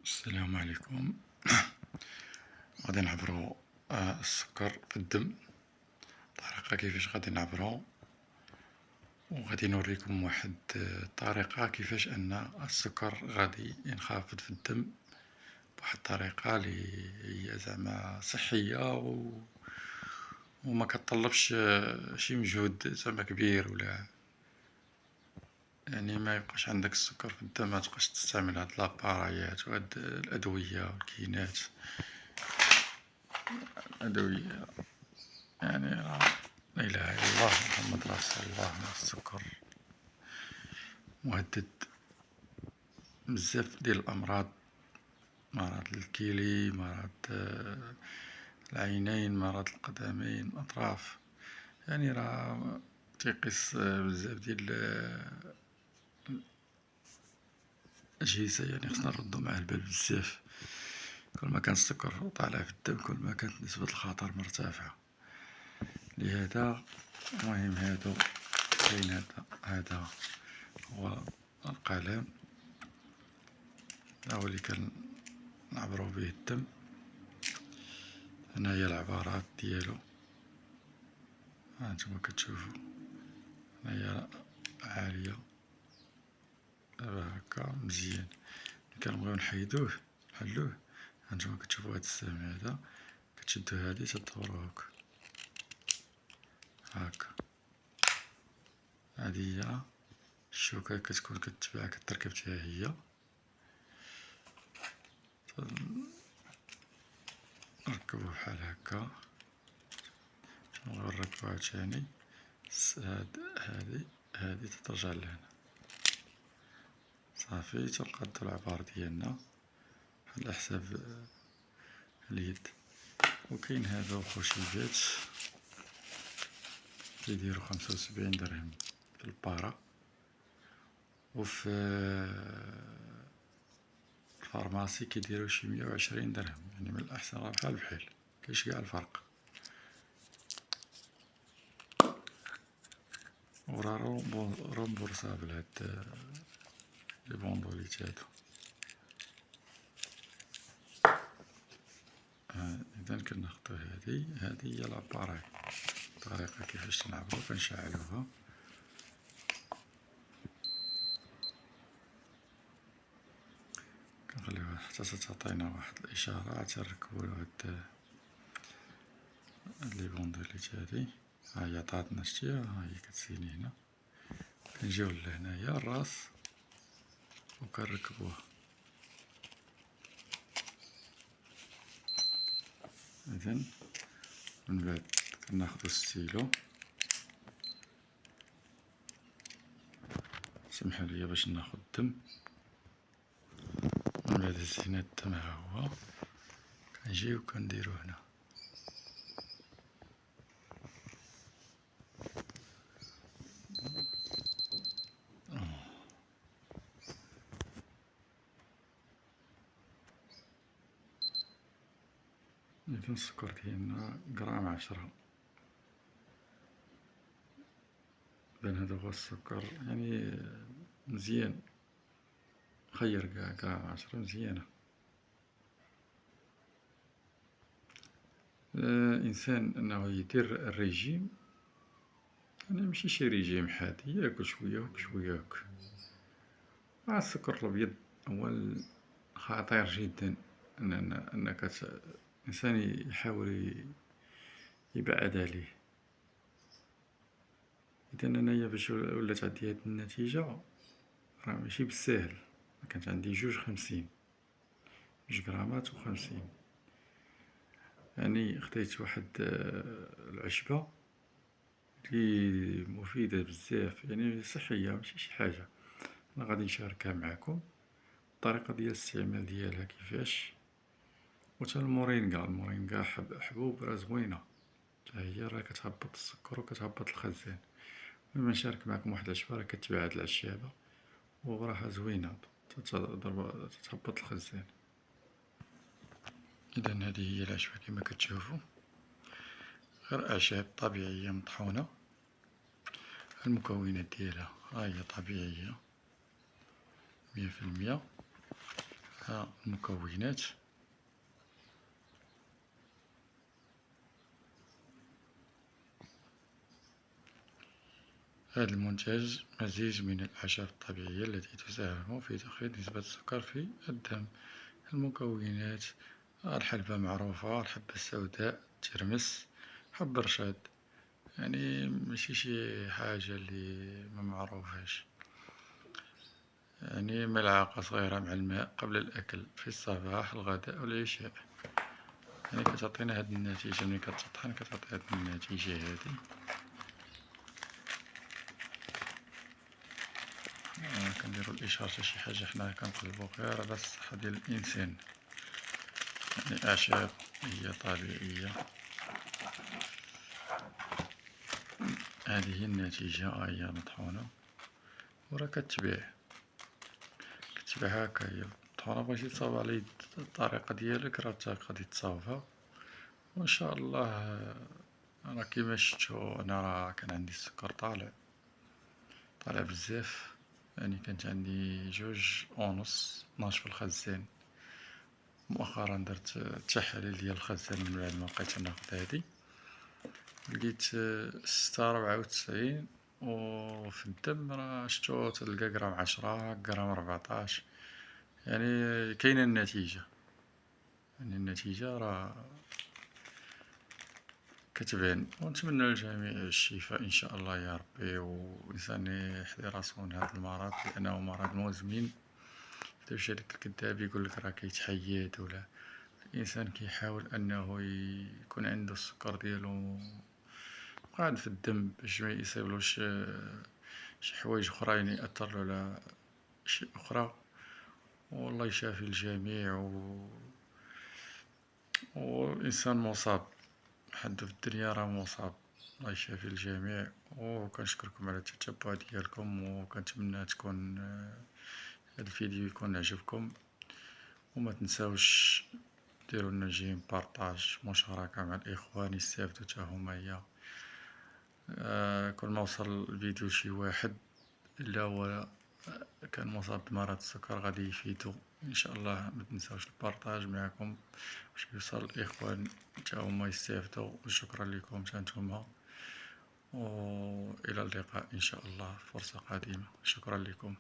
السلام عليكم. غادي نعبرو السكر في الدم، الطريقة كيفاش غادي نعبرو، وغادي نوريكم واحد الطريقة كيفاش ان السكر غادي ينخفض في الدم بواحد الطريقة لي هي زعما صحية وما كتطلبش شي مجهود زعما كبير، ولا يعني ما يبقاش عندك السكر في الدم ما تبقاش تستعمل هاد لابارايات وهاد الادوية والكينات. أدوية يعني لا إله إلا الله محمد رسول الله. السكر مهدد بزاف ديال الأمراض، مرض الكلي، مرض العينين، مرض القدمين، الأطراف، يعني راه تيقيس بزاف ديال الأجهزة، يعني خصنا نردو معاه البال بزاف. كل ما كان السكر طالع في الدم كل ما كانت نسبة الخطر مرتفعة. لهذا المهم هادو كاين هذا هو القلم، هو اللي كنعبرو به الدم. هنايا العبارات ديالو، هانتوما كتشوفو هنايا عالية دابا هكا مزيان. ملي كنبغيو نحيدوه نحلوه، هانتوما كتشوفو هاد السهم هذا، كتشدو هادي تدورو هاكا. هادي هي الشوكة كتكون كتباع كتركب حتى هي. نركبو بحال هكا، نركبوها تاني. هادي تترجع لهنا صافي، تنقادو العبار ديالنا على حساب اليد. وكاين هادو خوشيبات كيديرو 75 درهم في البارا، وفي الفارماسي كيديرو شي 120 درهم، يعني من الأحسن راه بحال بحال كاينش قاع الفرق. وراه رومبورسابل هاد لي بوندوليت هادو. إذا كناخدو هادي هي لاباراي. الطريقة كيفاش تنعبرو، كنشعلوها كنخليوها حتى تعطينا واحد الإشارة عاد تنركبو هاد لي بوندوليت هادي. ها هي عطاتنا شتيها، ها هي كتسيني هنا، كنجيو لهنايا الراس وكنركبوها. إذن من بعد كناخدو ستيلو، سمحوليا باش ناخد الدم. من بعد هزينا الدم ها هو، كنجيو كنديرو هنا. إذن السكر ديالنا غرام 10. إذن هذا هو السكر، يعني مزيان، خير قاع غرام 10 مزيانة. الإنسان أنه يدير الريجيم، يعني ماشي شي ريجيم حاد، ياكل شوية وياكل شوية مع السكر الأبيض هو خطير جدا أنك الإنسان يحاول يبعد عليه. إذن أنايا باش ولات عندي هاد النتيجة راه ماشي بالساهل. كانت عندي 2.50، 2 غرامات و50، يعني خديت واحد العشبة لي مفيدة بزاف، يعني صحية ماشي شي حاجة. أنا غادي نشاركها معاكم الطريقة ديال الاستعمال ديالها كيفاش. وتا المورينغا حبوب راه زوينة حتى هي، راه كتهبط السكر وكتهبط الخزان. المهم نشارك معاكم واحد العشبة راه كتباع هاد العشابة وراها زوينة تتهبط الخزان. إذن هذه هي العشبة كما كتشوفو، غير أعشاب طبيعية مطحونة. المكونات ديالها ها هي طبيعية 100%. ها المكونات. هذا المنتج مزيج من الأعشاب الطبيعية التي تساهم في تخفيض نسبة السكر في الدم. المكونات: الحلبة معروفة، الحبة السوداء، الترمس، حب الرشاد، يعني ماشي شي حاجة اللي ما معروفاش. يعني ملعقة صغيرة مع الماء قبل الأكل في الصباح، الغداء والعشاء. يعني كتعطينا هاد النتيجة، ملي كتطحن كتعطي هاد النتيجة هادي. كنديرو الإشارة تا شي حاجة حنا كنقلبو غير على الصحة ديال الإنسان، يعني أعشاب هي طبيعية. هذه هي النتيجة، ها هي مطحونة وراه كتباع هكا هي مطحونة. بغيتي تصاوب على يد الطريقة ديالك راه تا غادي تصاوبها، وإن شاء الله. أنا كيما شفتو أنا راه كان عندي السكر طالع بزاف، يعني كانت عندي 2.5 12 في الخزان. مؤخرا درت التحاليل ديال الخزان من بعد ما بقيت ناخد هادي، لقيت 6.94، وفي الدم راه شتو تلقى غرام 10 غرام 14. يعني كاينة النتيجة، يعني النتيجة راه كتبان. ونتمنى للجميع الشفاء إن شاء الله يا ربي، والإنسان يحذي راسو من هاد المرض لأنه مرض مزمن. إذا مشى لك الكذاب يقولك راه كيتحيد، ولا الإنسان كيحاول أنه يكون عنده السكر ديالو قاعد في الدم باش ما يصيبلوش شي حوايج أخرين يأثرلو على أشياء أخرى. والله يشافي الجميع، والإنسان مصاب، حد في الدنيا راه مصاب. الله يشافي الجميع، وكنشكركم على التتبع ديالكم، وكنتمنى تكون هاد الفيديو يكون عجبكم. وما تنساوش ديروا لنا جيم، بارطاج، مشاركة مع الإخوان يستافدو تا هما. كل ما وصل الفيديو شي واحد إلا هو كان مصاب بمرض السكر غادي يفيدو إن شاء الله. ما تنساوش البارطاج معكم باش يوصل الإخوان تا هما يستافدو. وشكرا لكم تا نتوما، وإلى اللقاء إن شاء الله فرصة قادمة. شكرا لكم.